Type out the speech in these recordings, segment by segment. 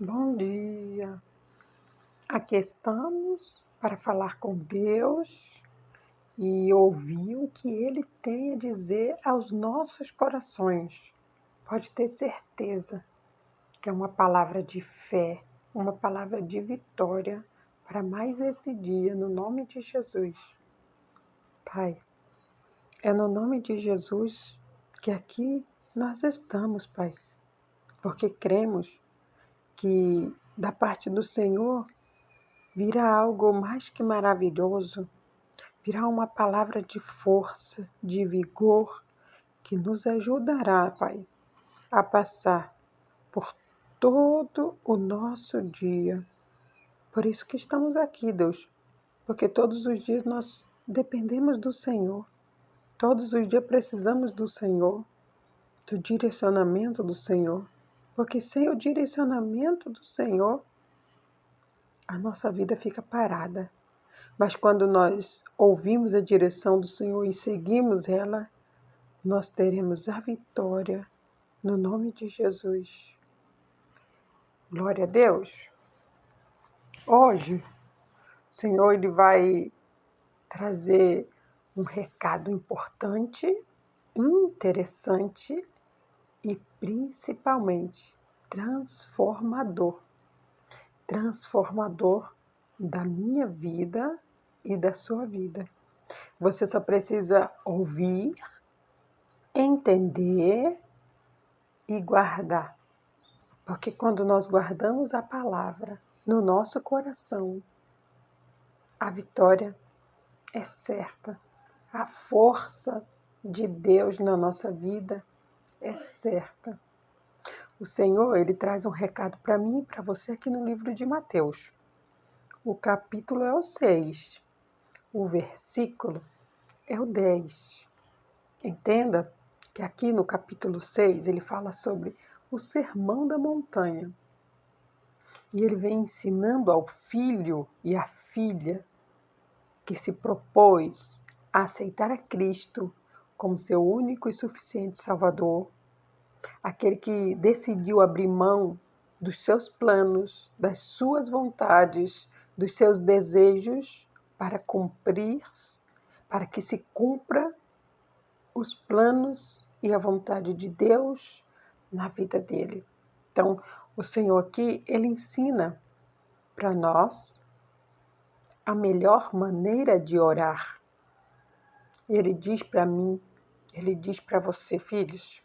Bom dia! Aqui estamos para falar com Deus e ouvir o que Ele tem a dizer aos nossos corações. Pode ter certeza que é uma palavra de fé, uma palavra de vitória para mais esse dia, no nome de Jesus. Pai, é no nome de Jesus que aqui nós estamos, Pai, porque cremos que da parte do Senhor virá algo mais que maravilhoso, virá uma palavra de força, de vigor, que nos ajudará, Pai, a passar por todo o nosso dia. Por isso que estamos aqui, Deus, porque todos os dias nós dependemos do Senhor, todos os dias precisamos do Senhor, do direcionamento do Senhor, porque sem o direcionamento do Senhor, a nossa vida fica parada. Mas quando nós ouvimos a direção do Senhor e seguimos ela, nós teremos a vitória no nome de Jesus. Glória a Deus. Hoje, o Senhor ele vai trazer um recado importante, interessante e principalmente transformador. Transformador da minha vida e da sua vida. Você só precisa ouvir, entender e guardar. Porque quando nós guardamos a palavra no nosso coração, a vitória é certa. A força de Deus na nossa vida é certa. O Senhor, ele traz um recado para mim e para você aqui no livro de Mateus. O capítulo é o 6, o versículo é o 10. Entenda que aqui no capítulo 6 ele fala sobre o sermão da montanha. E ele vem ensinando ao filho e à filha que se propôs a aceitar a Cristo como seu único e suficiente Salvador, aquele que decidiu abrir mão dos seus planos, das suas vontades, dos seus desejos para cumprir, para que se cumpra os planos e a vontade de Deus na vida dele. Então, o Senhor aqui, ele ensina para nós a melhor maneira de orar. Ele diz para mim, ele diz para você, filhos,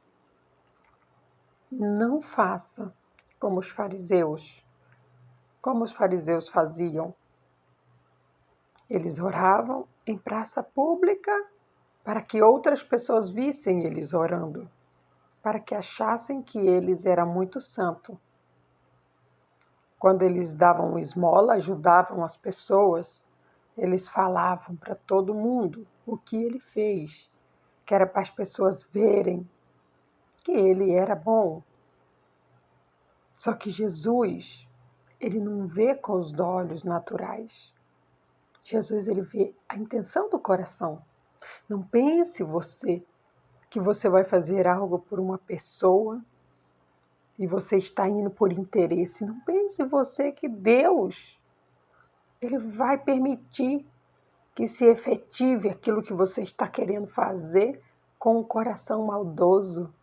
não faça como os fariseus. Como os fariseus faziam? Eles oravam em praça pública para que outras pessoas vissem eles orando, para que achassem que eles eram muito santos. Quando eles davam esmola, ajudavam as pessoas, eles falavam para todo mundo o que ele fez, que era para as pessoas verem que ele era bom. Só que Jesus, ele não vê com os olhos naturais. Jesus, ele vê a intenção do coração. Não pense você que você vai fazer algo por uma pessoa e você está indo por interesse. Não pense você que Deus, ele vai permitir que se efetive aquilo que você está querendo fazer com o coração maldoso,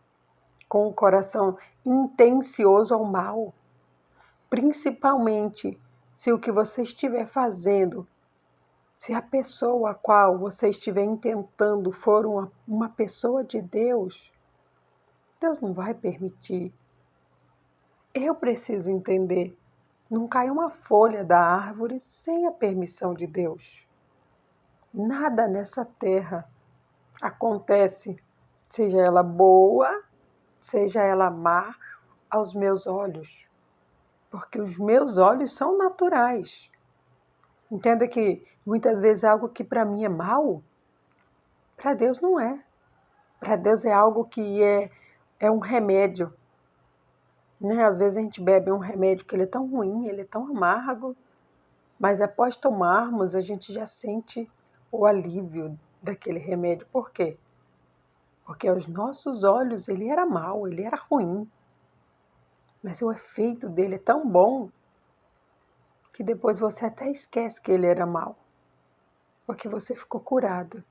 com o coração intencioso ao mal. Principalmente se o que você estiver fazendo, se a pessoa a qual você estiver intentando for uma pessoa de Deus, Deus não vai permitir. Eu preciso entender, não cai uma folha da árvore sem a permissão de Deus. Nada nessa terra acontece, seja ela boa, seja ela má, aos meus olhos. Porque os meus olhos são naturais. Entenda que muitas vezes algo que para mim é mal, para Deus não é. Para Deus é algo que é um remédio. Né? Às vezes a gente bebe um remédio que ele é tão ruim, ele é tão amargo, mas após tomarmos a gente já sente o alívio daquele remédio. Por quê? Porque aos nossos olhos ele era mau, ele era ruim. Mas o efeito dele é tão bom que depois você até esquece que ele era mau, porque você ficou curado.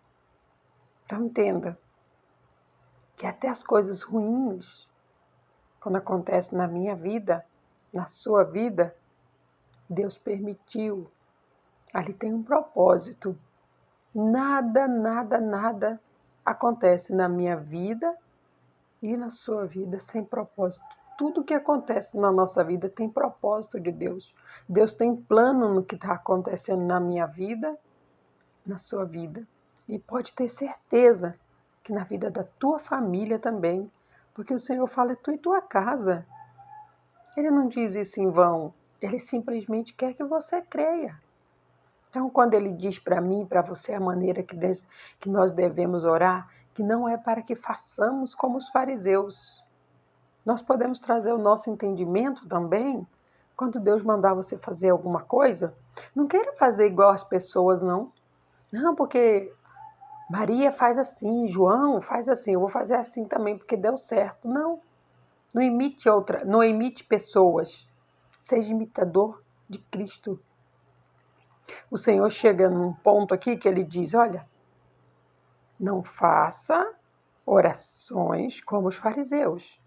Então entenda que até as coisas ruins, quando acontecem na minha vida, na sua vida, Deus permitiu. Ali tem um propósito. Nada, nada, nada acontece na minha vida e na sua vida sem propósito. Tudo que acontece na nossa vida tem propósito de Deus. Deus tem plano no que está acontecendo na minha vida, na sua vida. E pode ter certeza que na vida da tua família também. Porque o Senhor fala, é tu e tua casa. Ele não diz isso em vão. Ele simplesmente quer que você creia. Então, quando ele diz para mim e para você a maneira que nós devemos orar, que não é para que façamos como os fariseus. Nós podemos trazer o nosso entendimento também. Quando Deus mandar você fazer alguma coisa, não queira fazer igual as pessoas, não. Não, porque Maria faz assim, João faz assim, eu vou fazer assim também porque deu certo. Não. Não imite pessoas. Seja imitador de Cristo. O Senhor chega num ponto aqui que ele diz, olha, não faça orações como os fariseus.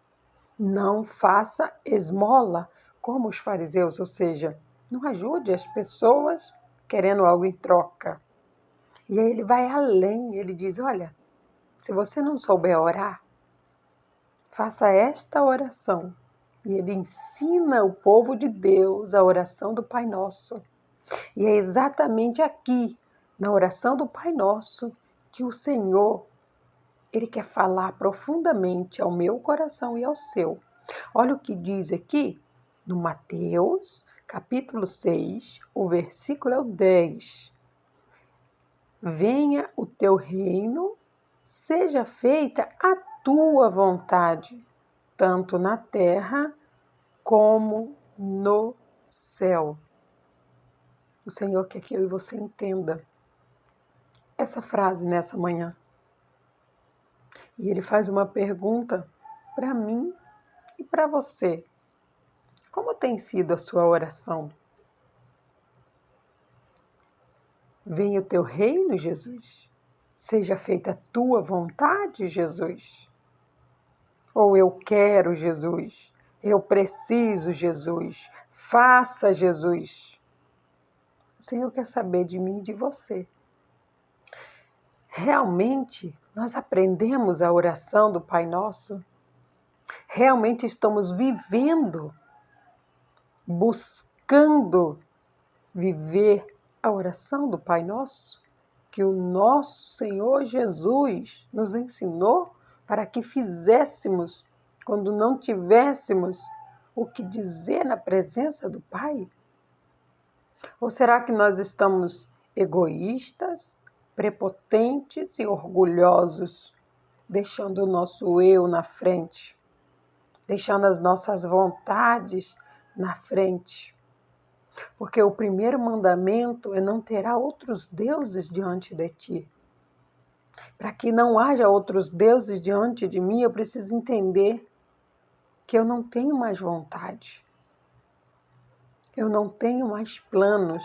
Não faça esmola como os fariseus, ou seja, não ajude as pessoas querendo algo em troca. E aí ele vai além, ele diz, olha, se você não souber orar, faça esta oração. E ele ensina o povo de Deus a oração do Pai Nosso. E é exatamente aqui, na oração do Pai Nosso, que o Senhor, Ele quer falar profundamente ao meu coração e ao seu. Olha o que diz aqui no Mateus, capítulo 6, o versículo é o 10. Venha o teu reino, seja feita a tua vontade, tanto na terra como no céu. O Senhor quer que eu e você entenda essa frase nessa manhã. E ele faz uma pergunta para mim e para você. Como tem sido a sua oração? Venha o teu reino, Jesus. Seja feita a tua vontade, Jesus. Ou eu quero, Jesus. Eu preciso, Jesus. Faça, Jesus. O Senhor quer saber de mim e de você. Realmente, nós aprendemos a oração do Pai Nosso? Realmente estamos vivendo, buscando viver a oração do Pai Nosso? Que o nosso Senhor Jesus nos ensinou para que fizéssemos quando não tivéssemos o que dizer na presença do Pai? Ou será que nós estamos egoístas, prepotentes e orgulhosos, deixando o nosso eu na frente, deixando as nossas vontades na frente? Porque o primeiro mandamento é não terá outros deuses diante de ti. Para que não haja outros deuses diante de mim, eu preciso entender que eu não tenho mais vontade. Eu não tenho mais planos.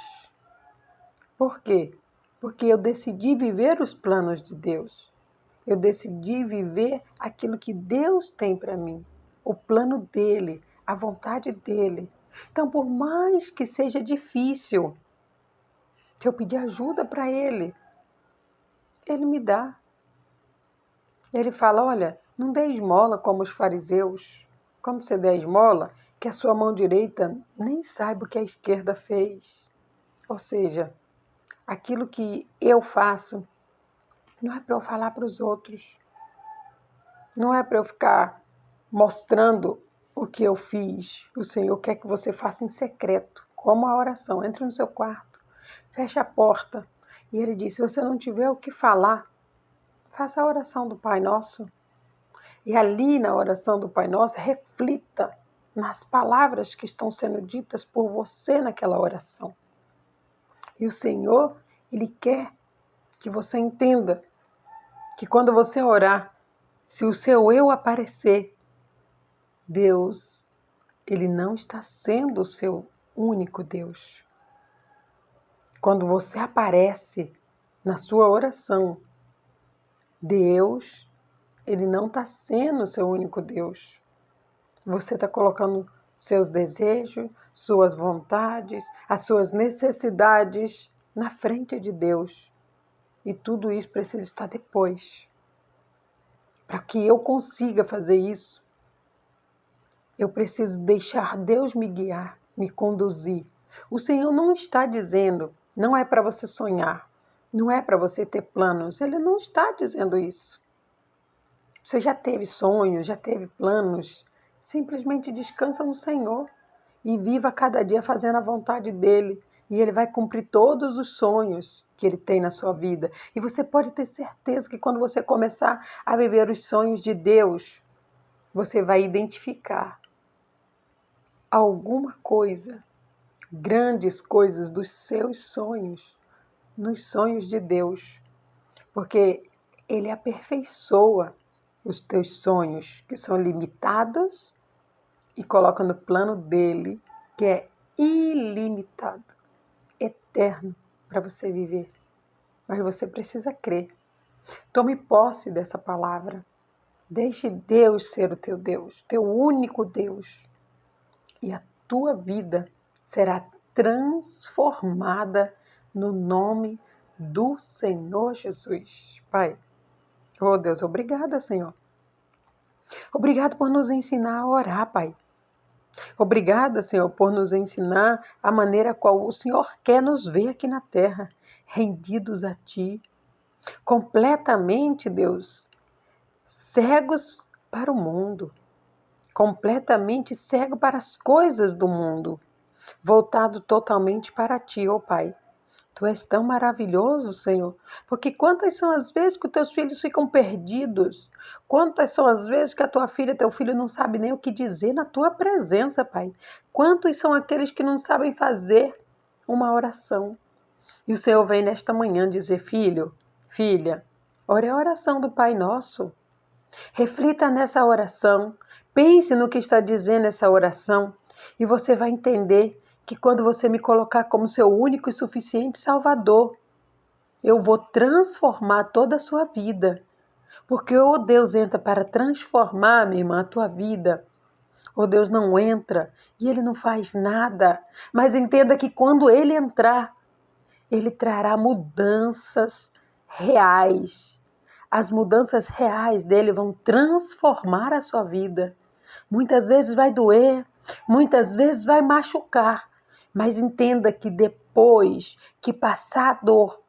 Por quê? Porque eu decidi viver os planos de Deus. Eu decidi viver aquilo que Deus tem para mim, o plano dele, a vontade dele. Então, por mais que seja difícil, se eu pedir ajuda para ele, ele me dá. Ele fala, olha, não dê esmola como os fariseus. Quando você der esmola, que a sua mão direita nem saiba o que a esquerda fez. Ou seja, aquilo que eu faço não é para eu falar para os outros. Não é para eu ficar mostrando o que eu fiz. O Senhor quer que você faça em secreto, como a oração. Entre no seu quarto, feche a porta. E ele diz, se você não tiver o que falar, faça a oração do Pai Nosso. E ali na oração do Pai Nosso, reflita nas palavras que estão sendo ditas por você naquela oração. E o Senhor, Ele quer que você entenda que quando você orar, se o seu eu aparecer, Deus, Ele não está sendo o seu único Deus. Quando você aparece na sua oração, Deus, Ele não está sendo o seu único Deus. Você está colocando seus desejos, suas vontades, as suas necessidades na frente de Deus. E tudo isso precisa estar depois. Para que eu consiga fazer isso, eu preciso deixar Deus me guiar, me conduzir. O Senhor não está dizendo, não é para você sonhar, não é para você ter planos. Ele não está dizendo isso. Você já teve sonhos, já teve planos. Simplesmente descansa no Senhor e viva cada dia fazendo a vontade dEle. E Ele vai cumprir todos os sonhos que Ele tem na sua vida. E você pode ter certeza que quando você começar a viver os sonhos de Deus, você vai identificar alguma coisa, grandes coisas dos seus sonhos, nos sonhos de Deus. Porque Ele aperfeiçoa os teus sonhos, que são limitados, e coloca no plano dele, que é ilimitado, eterno, para você viver. Mas você precisa crer. Tome posse dessa palavra. Deixe Deus ser o teu Deus, teu único Deus. E a tua vida será transformada no nome do Senhor Jesus. Pai, oh Deus, obrigada, Senhor. Obrigado por nos ensinar a orar, Pai. Obrigada, Senhor, por nos ensinar a maneira qual o Senhor quer nos ver aqui na terra, rendidos a Ti, completamente, Deus, cegos para o mundo, completamente cego para as coisas do mundo, voltado totalmente para Ti, ó Pai. Tu és tão maravilhoso, Senhor, porque quantas são as vezes que os teus filhos ficam perdidos? Quantas são as vezes que a tua filha, teu filho não sabe nem o que dizer na tua presença, Pai? Quantos são aqueles que não sabem fazer uma oração? E o Senhor vem nesta manhã dizer, filho, filha, ore a oração do Pai Nosso. Reflita nessa oração, pense no que está dizendo essa oração e você vai entender que quando você me colocar como seu único e suficiente Salvador, eu vou transformar toda a sua vida. Porque o Deus entra para transformar, minha irmã, a tua vida. O Deus não entra e Ele não faz nada. Mas entenda que quando Ele entrar, Ele trará mudanças reais. As mudanças reais dele vão transformar a sua vida. Muitas vezes vai doer, muitas vezes vai machucar. Mas entenda que depois que passar a dor,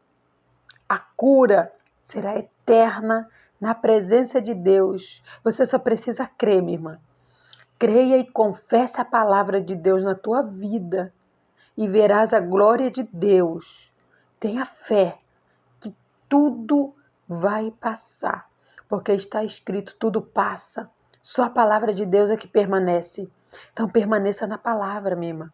a cura será eterna na presença de Deus. Você só precisa crer, minha irmã. Creia e confesse a palavra de Deus na tua vida e verás a glória de Deus. Tenha fé que tudo vai passar, porque está escrito, tudo passa. Só a palavra de Deus é que permanece. Então permaneça na palavra, minha irmã.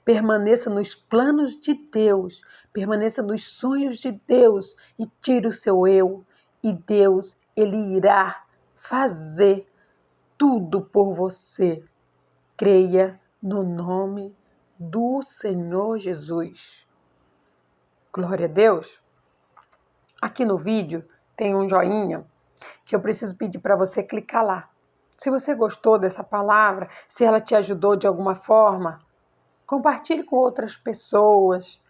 Permaneça nos planos de Deus, permaneça nos sonhos de Deus e tire o seu eu. E Deus, Ele irá fazer tudo por você. Creia no nome do Senhor Jesus. Glória a Deus. Aqui no vídeo tem um joinha que eu preciso pedir para você clicar lá. Se você gostou dessa palavra, se ela te ajudou de alguma forma, compartilhe com outras pessoas,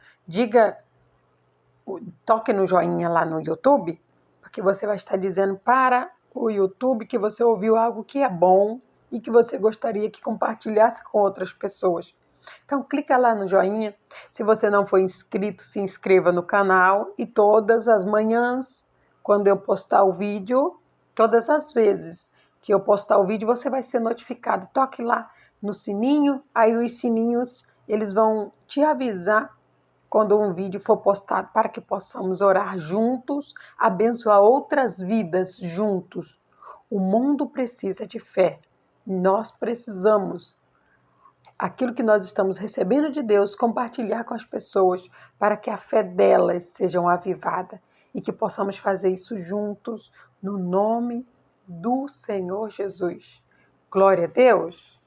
toque no joinha lá no YouTube, porque você vai estar dizendo para o YouTube que você ouviu algo que é bom e que você gostaria que compartilhasse com outras pessoas. Então clica lá no joinha. Se você não for inscrito, se inscreva no canal e todas as manhãs, quando eu postar o vídeo, todas as vezes que eu postar o vídeo, você vai ser notificado. Toque lá no sininho, aí os sininhos eles vão te avisar quando um vídeo for postado para que possamos orar juntos, abençoar outras vidas juntos. O mundo precisa de fé. Nós precisamos aquilo que nós estamos recebendo de Deus, compartilhar com as pessoas para que a fé delas seja avivada e que possamos fazer isso juntos no nome do Senhor Jesus. Glória a Deus!